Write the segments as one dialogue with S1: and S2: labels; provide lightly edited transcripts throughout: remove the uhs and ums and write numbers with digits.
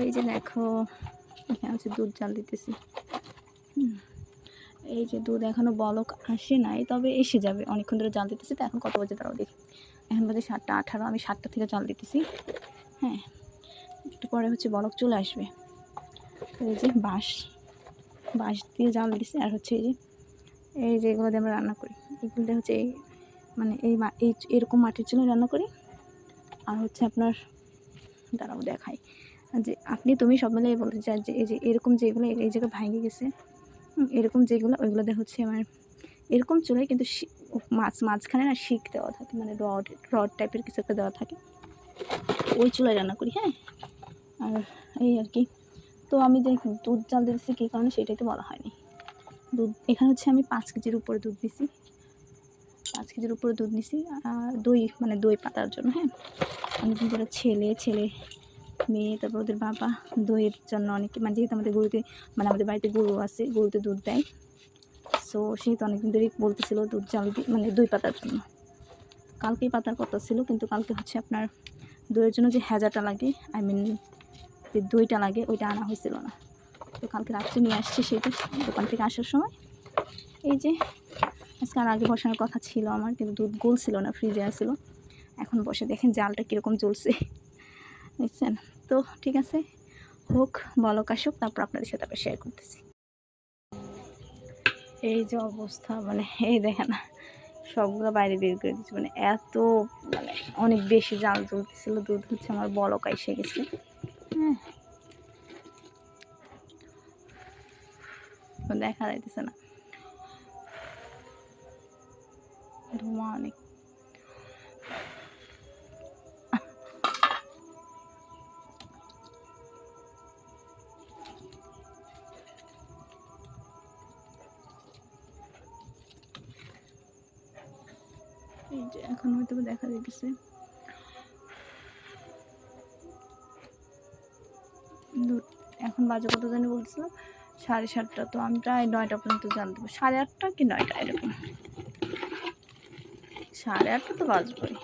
S1: এই যে দেখো এখানে হচ্ছে দুধ জাল দিতেছি। এই যে দুধ এখনও বলক আসে নাই, তবে এসে যাবে। অনেকক্ষণ ধরে জাল দিতেছি। তো এখন কত বাজে তারাও দেখি, এখন বাজে 7টা 18। আমি 7টা থেকে জাল দিতেছি। হ্যাঁ, একটু পরে হচ্ছে বলক চলে আসবে। তো এই যে বাঁশ দিয়ে জাল দিতেছি। আর হচ্ছে এই যে এগুলো দিয়ে আমরা রান্না করি, এগুলো দিয়ে হচ্ছে মানে এরকম মাটির চুলে রান্না করি। আর হচ্ছে আপনার দাঁড়াও দেখাই যে তুমি সব মিলিয়ে বলতে চাই যে এই যে এরকম যেগুলো এই জায়গায় ভাঙে গেছে, এরকম যেগুলো ওইগুলোতে হচ্ছে আমার এরকম চুলায় কিন্তু মাঝখানে না শিক দেওয়া থাকে, মানে রড টাইপের কিছু একটা দেওয়া থাকে, ওই চুলায় রান্না করি। হ্যাঁ, আর এই আর কি। তো আমি যে দুধ জাল দিয়েছি কী কারণে সেটাই তো বলা হয়নি। দুধ এখানে হচ্ছে আমি 5 কেজির উপরে দুধ দিছি, 5 কেজির উপরে দুধ নিছি। আর দই মানে দই পাতার জন্য। হ্যাঁ, অনেকদিন ধরে ছেলে মেয়ে তারপর ওদের বাবা দইয়ের জন্য অনেকে, মানে যেহেতু আমাদের গরুতে মানে আমাদের বাড়িতে গরু আছে, গরুতে দুধ দেয়। সো সেহেতু অনেকদিন ধরেই বলতেছিল দুধ জাল মানে দই পাতার জন্য। কালকেই পাতার কথা ছিল, কিন্তু কালকে হচ্ছে আপনার দইয়ের জন্য যে হেজাটা লাগে, আই মিন যে দইটা লাগে, ওইটা আনা হয়েছিল না। তো কালকে রাত্রে নিয়ে আসছি সেটা দোকান থেকে আসার সময়। এই যে আজকে আর আগে বসানোর কথা ছিল আমার, কিন্তু দুধ গলছিল না, ফ্রিজে আসছিলো। এখন বসে দেখেন জালটা কীরকম জ্বলছে, বুঝছেন? তো ঠিক আছে, হোক বলক আসুক, তারপর আপনাদের সাথে আবার শেয়ার করতেছি। এই যে অবস্থা, মানে এই দেখেন সবগুলো বাইরে বের করে দিচ্ছে, মানে এত মানে অনেক বেশি জাল জ্বলতেছিল। দুধ হচ্ছে আমার বলক এসে গেছে। হ্যাঁ, দেখা যাইতেছে না, ধোঁয়া অনেক। এই যে এখন হয়তো দেখা যাইতেছে দুধ। এখন বাজে কত জানি বলতেছিলাম, 7:30। তো আমি প্রায় 9টা পর্যন্ত জাল দেবো, 8:30 কি 9টা এরকম, 8:30 তো বাজবই।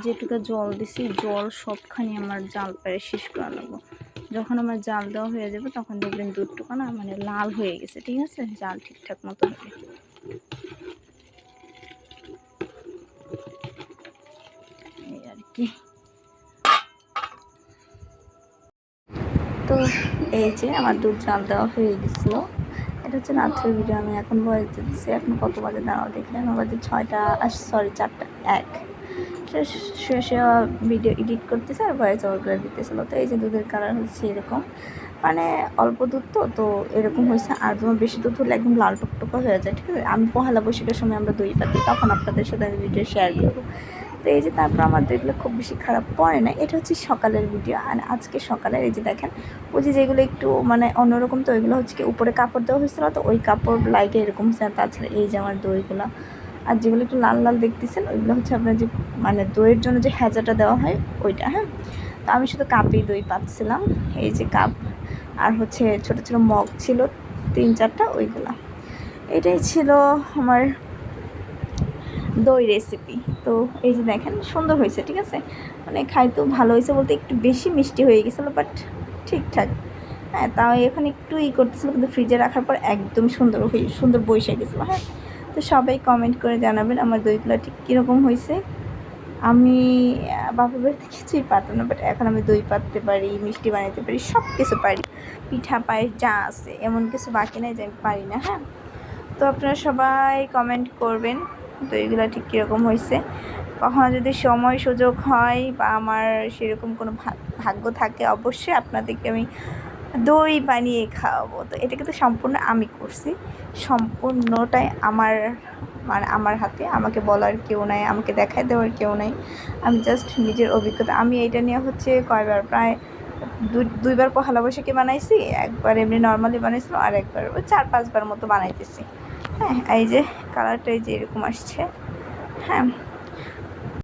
S1: যেটুকু জল দিছি, জল সবখানি আমার জাল পেরে শেষ করা লাগবো। যখন আমার জাল দেওয়া হয়ে যাবে তখন দেখবেন দুধটুকু না মানে লাল হয়ে গেছে। ঠিক আছে, জাল ঠিকঠাক মতো হবে। এই আর কি। তো এই যে আমার দুধ জাল দেওয়া হয়ে গেছিলো। এটা হচ্ছে রাত্রের ভিডিও, আমি এখন ভয়েস দিতেছি। এখন কত বাজে দাঁড়াও দেখলে, আমার বাজে 4:01। শুয়ে ভিডিও এডিট করতেছে আর ভয়েস ওভার করে দিতেছিল। তো এই যে দুধের কালার হচ্ছে এরকম, মানে অল্প দুধ তো এরকম হয়েছে। আর তোমার বেশি দুধ হলে একদম লাল টকটকা হয়ে যায়। ঠিক আছে, আমি পহেলা বৈশাখের সময় আমরা দই পাতি, তখন আপনাদের সাথে আমি ভিডিও শেয়ার করবো। তো এই যে তারপর আমার দইগুলো খুব বেশি খারাপ পড়ে না। এটা হচ্ছে সকালের ভিডিও, আর আজকে সকালের এই যে দেখেন ওই যে যেগুলো একটু মানে অন্যরকম, তো ওইগুলো হচ্ছে কি উপরে কাপড় দেওয়া হয়েছিল, তো ওই কাপড় লাইটে এরকম হচ্ছে। আর তাছাড়া এই যে আমার দইগুলো, আর যেগুলো একটু লাল লাল দেখতেছেন ওইগুলো হচ্ছে আপনার যে মানে দইয়ের জন্য যে হেজাটা দেওয়া হয় ওইটা। হ্যাঁ, তো আমি শুধু কাপেই দই পাচ্ছিলাম। এই যে কাপ, আর হচ্ছে ছোটো ছোটো মগ ছিল 3-4টা, ওইগুলো। এটাই ছিল আমার দই রেসিপি। তো এই যে দেখেন সুন্দর হয়েছে। ঠিক আছে, মানে খাইতেও ভালো হয়েছে, বলতে একটু বেশি মিষ্টি হয়ে গেছিলো, বাট ঠিকঠাক। হ্যাঁ, তাও এখন একটু করতেছিলো, কিন্তু ফ্রিজে রাখার পর একদম সুন্দর বসে গেছিলো। হ্যাঁ, তো সবাই কমেন্ট করে জানাবেন আমার দইগুলো ঠিক কীরকম হয়েছে। আমি বাপের বাড়িতে কিছুই পারতাম না, বাট এখন আমি দই পাততে পারি, মিষ্টি বানাতে পারি, সব কিছু পারি। পিঠা পায়েস যা আছে, এমন কিছু বাকি নেই যে আমি পারি না। হ্যাঁ, তো আপনারা সবাই কমেন্ট করবেন দইগুলো ঠিক কীরকম হয়েছে। কখনো যদি সময় সুযোগ হয় বা আমার সেরকম কোনো ভাগ্য থাকে, অবশ্যই আপনাদেরকে আমি দই বানিয়ে খাওয়াবো। তো এটা কিন্তু সম্পূর্ণ আমি করছি, সম্পূর্ণটাই আমার হাতে। আমাকে বলার কেউ নাই, আমাকে দেখায় দেওয়ার কেউ নাই, আমি জাস্ট নিজের অভিজ্ঞতা। আমি এটা নিয়ে হচ্ছে কয়বার, প্রায় দুইবার পহেলা বৈশাখী বানাইছি, একবার এমনি নর্মালি বানাইছিলাম, আর একবার 4-5 বার মতো বানাইতেছি। হ্যাঁ, এই যে কালারটা এই যে এরকম আসছে। হ্যাঁ,